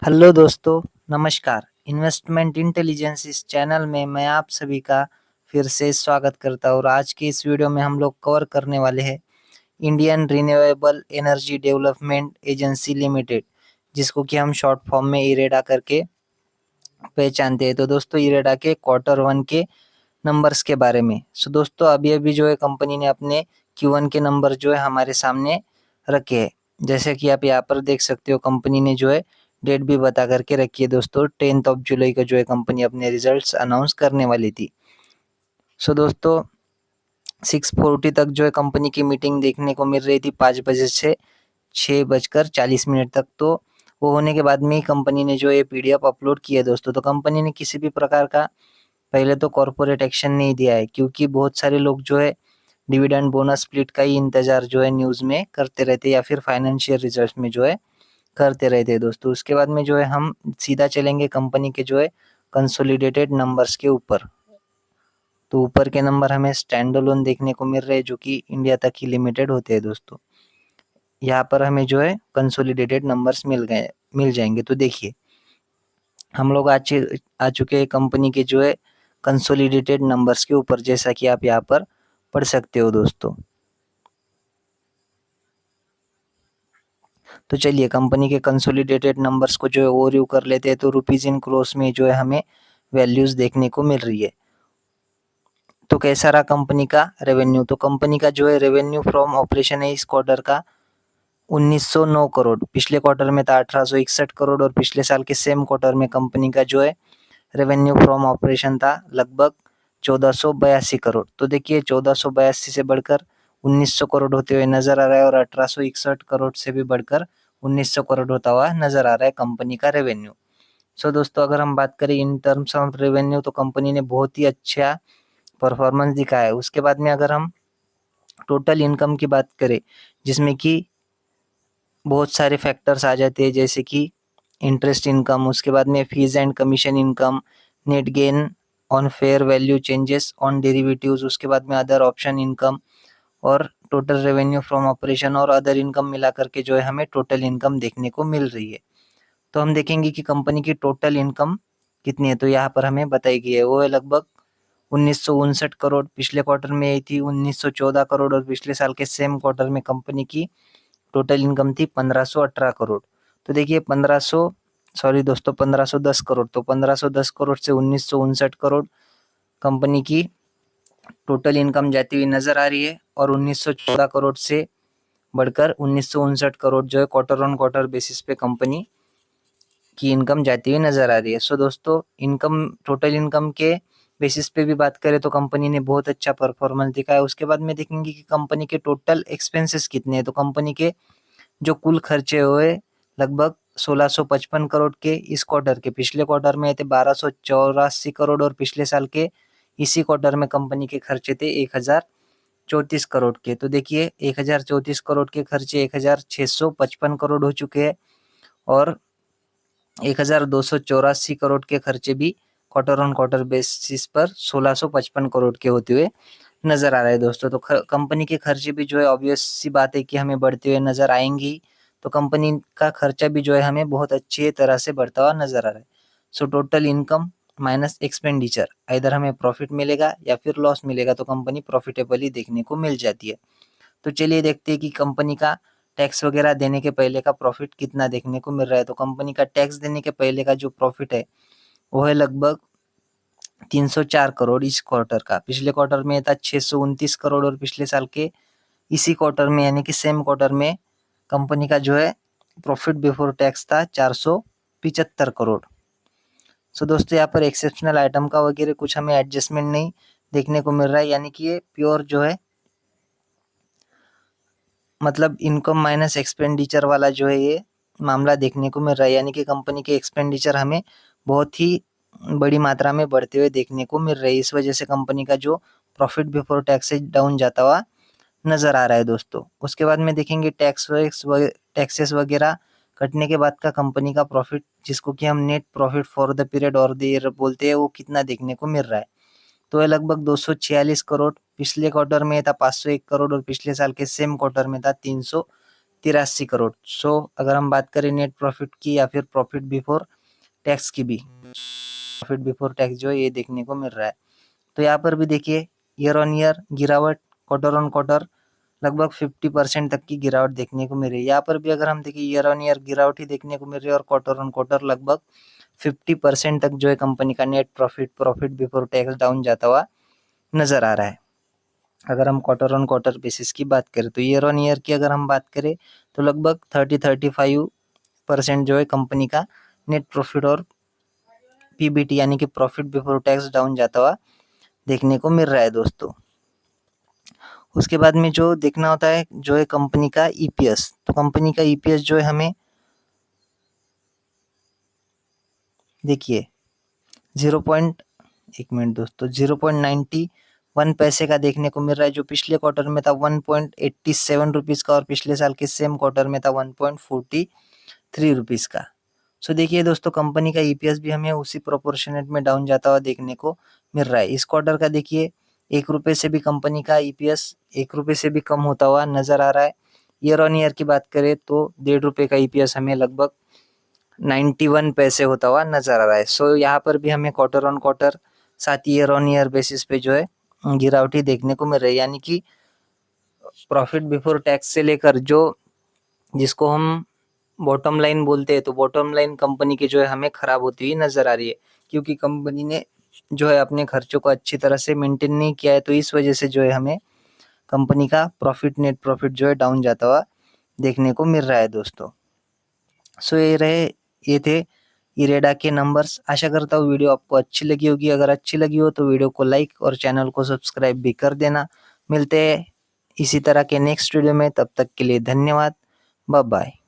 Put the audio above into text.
Hello दोस्तों, नमस्कार। Investment intelligence इस चैनल में मैं आप सभी का फिर से स्वागत करता हूँ और आज की इस वीडियो में हम लोग कवर करने वाले हैं Indian renewable energy development agency limited, जिसको कि हम शॉर्ट फॉर्म में इरेडा करके पहचानते हैं। तो दोस्तों, इरेडा के Q1 के नंबर्स के बारे में। दोस्तों, अभी-अभी जो है कंपनी ने अपने Q1 के नंबर जो है हमारे सामने रखे हैं। जैसे कि आप यहाँ पर देख सकते हो, कंपनी ने जो है डेट भी बता करके रखी है दोस्तों। 10 जुलाई को जो है कंपनी अपने रिजल्ट्स अनाउंस करने वाली थी। दोस्तों, 6:40 तक जो है कंपनी की मीटिंग देखने को मिल रही थी, 5 बजे से 6:40 तक। तो वो होने के बाद में ही कंपनी ने जो ये पीडीएफ अपलोड किया है दोस्तों। तो कंपनी ने किसी भी प्रकार का पहले तो कॉर्पोरेट एक्शन नहीं दिया है, क्योंकि बहुत सारे लोग जो है डिविडेंड बोनस स्प्लिट का ही इंतजार जो है न्यूज़ में करते रहते हैं, या फिर फाइनेंशियल रिजल्ट्स में जो है करते रहते हैं दोस्तों। उसके बाद में जो है हम सीधा चलेंगे कंपनी के जो है कंसोलिडेटेड नंबर्स के ऊपर। तो ऊपर के नंबर हमें स्टैंड अलोन देखने को मिल रहे हैं, जो कि इंडिया तक ही लिमिटेड होते हैं दोस्तों। यहाँ पर हमें जो है कंसोलिडेटेड नंबर्स मिल जाएंगे। तो देखिए, हम लोग आ चुके हैं कंपनी के जो है कंसोलिडेटेड नंबर्स के ऊपर, जैसा कि आप यहाँ पर पढ़ सकते हो दोस्तों। तो चलिए कंपनी के कंसोलिडेटेड नंबर्स को जो है ओवरव्यू कर लेते हैं। तो रुपीज इन क्रोर्स में जो है हमें वैल्यूज देखने को मिल रही है। तो कैसा रहा कंपनी का रेवेन्यू? तो कंपनी का जो है रेवेन्यू फ्रॉम ऑपरेशन है इस क्वार्टर का 1909 करोड़। पिछले क्वार्टर में था 1861 करोड़, और पिछले साल के सेम क्वार्टर में कंपनी का जो है रेवेन्यू फ्रॉम ऑपरेशन था लगभग 1482 करोड़। तो देखिए, 1482 से बढ़कर 1900 करोड़ होते हुए नजर आ रहा है, और 1861 करोड़ से भी बढ़कर 1900 करोड़ होता हुआ नजर आ रहा है कंपनी का रेवेन्यू। दोस्तों, अगर हम बात करें इन टर्म्स ऑफ रेवेन्यू, तो कंपनी ने बहुत ही अच्छा परफॉर्मेंस दिखाया है। उसके बाद में अगर हम टोटल इनकम की बात करें, जिसमें कि बहुत सारे फैक्टर्स आ जाते हैं, जैसे कि इंटरेस्ट इनकम, उसके बाद में fees and commission income, net gain on fair value changes on derivatives, उसके बाद में अदर ऑप्शन इनकम, और टोटल रेवेन्यू फ्रॉम ऑपरेशन और अदर इनकम मिला करके जो है हमें टोटल इनकम देखने को मिल रही है। तो हम देखेंगे कि कंपनी की टोटल इनकम कितनी है। तो यहाँ पर हमें बताई गई है, वो है लगभग 1959 करोड़। पिछले क्वार्टर में आई थी 1914 करोड़, और पिछले साल के सेम क्वार्टर में कंपनी की टोटल इनकम थी 1518 करोड़। तो देखिए 1510 करोड़। तो 1510 करोड़ से 1959 करोड़ कंपनी की टोटल इनकम जाती हुई नजर आ रही है, और 1914 करोड़ से बढ़कर 1959 करोड़ जो है क्वार्टर ऑन क्वार्टर बेसिस पे कंपनी की इनकम जाती हुई नजर आ रही है। दोस्तों, इनकम टोटल इनकम के बेसिस पे भी बात करें तो कंपनी ने बहुत अच्छा परफॉर्मेंस दिखाया। उसके बाद में देखेंगे कि कंपनी के टोटल एक्सपेंसेस कितने हैं। तो कंपनी के जो कुल खर्चे हुए लगभग 1655 करोड़ के इस क्वार्टर के। पिछले क्वार्टर में थे 1284 करोड़, और पिछले साल के इसी क्वार्टर में कंपनी के खर्चे थे 1034 करोड़ के। तो देखिए, 1034 करोड़ के खर्चे 1655 करोड़ हो चुके हैं, और 1284 करोड़ के खर्चे भी क्वार्टर ऑन क्वार्टर बेसिस पर 1655 करोड़ के होते हुए नजर आ रहा है दोस्तों। तो कंपनी के खर्चे भी जो है ऑब्वियस सी बात है कि हमें बढ़ते हुए नजर आएंगी। तो कंपनी का खर्चा भी जो है हमें बहुत अच्छी तरह से बढ़ता हुआ नजर आ रहा है। टोटल इनकम माइनस एक्सपेंडिचर, इधर हमें प्रॉफिट मिलेगा या फिर लॉस मिलेगा। तो कंपनी प्रॉफिटेबल ही देखने को मिल जाती है। तो चलिए देखते हैं कि कंपनी का टैक्स वगैरह देने के पहले का प्रॉफिट कितना देखने को मिल रहा है। तो कंपनी का टैक्स देने के पहले का जो प्रॉफिट है वो है लगभग 304 करोड़ इस क्वार्टर का। पिछले क्वार्टर में था 629 करोड़, और पिछले साल के इसी क्वार्टर में यानी कि सेम क्वार्टर में कंपनी का जो है प्रॉफिट बिफोर टैक्स था 475 करोड़। दोस्तों, यहाँ पर एक्सेप्शनल आइटम का वगैरह कुछ हमें एडजस्टमेंट नहीं देखने को मिल रहा है, यानी कि ये प्योर जो है मतलब इनकम माइनस एक्सपेंडिचर वाला जो है ये मामला देखने को मिल रहा है। यानी कि कंपनी के एक्सपेंडिचर हमें बहुत ही बड़ी मात्रा में बढ़ते हुए देखने को मिल रही है। इस वजह से कंपनी का जो प्रॉफिट बिफोर टैक्स डाउन जाता हुआ नजर आ रहा है दोस्तों। उसके बाद में देखेंगे टैक्सेस वगैरह कटने के बाद का कंपनी का प्रॉफिट, जिसको कि हम net profit for the period और द ईयर बोलते हैं, वो कितना देखने को मिल रहा है। तो है लगभग 246 करोड़। पिछले क्वार्टर में था 501 करोड़, और पिछले साल के सेम क्वार्टर में था 83 करोड़। सो अगर हम बात करें नेट प्रॉफिट की या फिर प्रॉफिट बिफोर टैक्स की भी, प्रॉफिट बिफोर टैक्स जो है ये देखने को मिल रहा है। तो यहाँ पर भी देखिए ईयर ऑन ईयर गिरावट, क्वार्टर ऑन क्वार्टर लगभग 50% तक की गिरावट देखने को मिल रही है। यहाँ पर भी अगर हम देखिए ईयर ऑन ईयर गिरावट ही देखने को मिल रही है और क्वार्टर ऑन क्वार्टर लगभग 50% तक जो है कंपनी का net profit, profit before tax down जाता हुआ नजर आ रहा है। अगर हम क्वार्टर ऑन क्वार्टर बेसिस की बात करें तो ईयर ऑन ईयर की अगर हम बात करें तो लगभग 30-35% जो है कंपनी का नेट प्रॉफिट और पीबीटी यानी कि प्रॉफिट बिफोर टैक्स डाउन जाता हुआ देखने को मिल रहा है दोस्तों। उसके बाद में जो देखना होता है जो है कंपनी का ईपीएस। तो कंपनी का ईपीएस जो है हमें देखिए 0.91 पैसे का देखने को मिल रहा है, जो पिछले क्वार्टर में था 1.87 रुपीज का और पिछले साल के सेम क्वार्टर में था 1.43 रुपीज का। सो देखिए दोस्तों कंपनी का ईपीएस भी हमें उसी प्रोपोर्शनेट में डाउन जाता हुआ देखने को मिल रहा है। इस क्वार्टर का देखिए 1 रुपये से भी कंपनी का ईपीएस 1 रुपये से भी कम होता हुआ नजर आ रहा है। ईयर ऑन ईयर की बात करें तो 1.5 रुपये का ईपीएस हमें लगभग 91 पैसे होता हुआ नजर आ रहा है। सो यहाँ पर भी हमें क्वार्टर ऑन क्वार्टर साथ ही ईयर ऑन ईयर बेसिस पे जो है गिरावटी देखने को मिल रही है, यानी कि प्रॉफिट बिफोर टैक्स से लेकर जो जिसको हम बॉटम लाइन बोलते हैं, तो बॉटम लाइन कंपनी की जो है हमें खराब होती हुई नजर आ रही है, क्योंकि कंपनी ने जो है अपने खर्चों को अच्छी तरह से मेंटेन नहीं किया है। तो इस वजह से जो है हमें कंपनी का प्रॉफिट, नेट प्रॉफिट जो है डाउन जाता हुआ देखने को मिल रहा है दोस्तों। सो ये थे इरेडा के नंबर्स। आशा करता हूँ वीडियो आपको अच्छी लगी होगी। अगर अच्छी लगी हो तो वीडियो को लाइक और चैनल को सब्सक्राइब भी कर देना। मिलते हैं इसी तरह के नेक्स्ट वीडियो में, तब तक के लिए धन्यवाद, बाय बाय।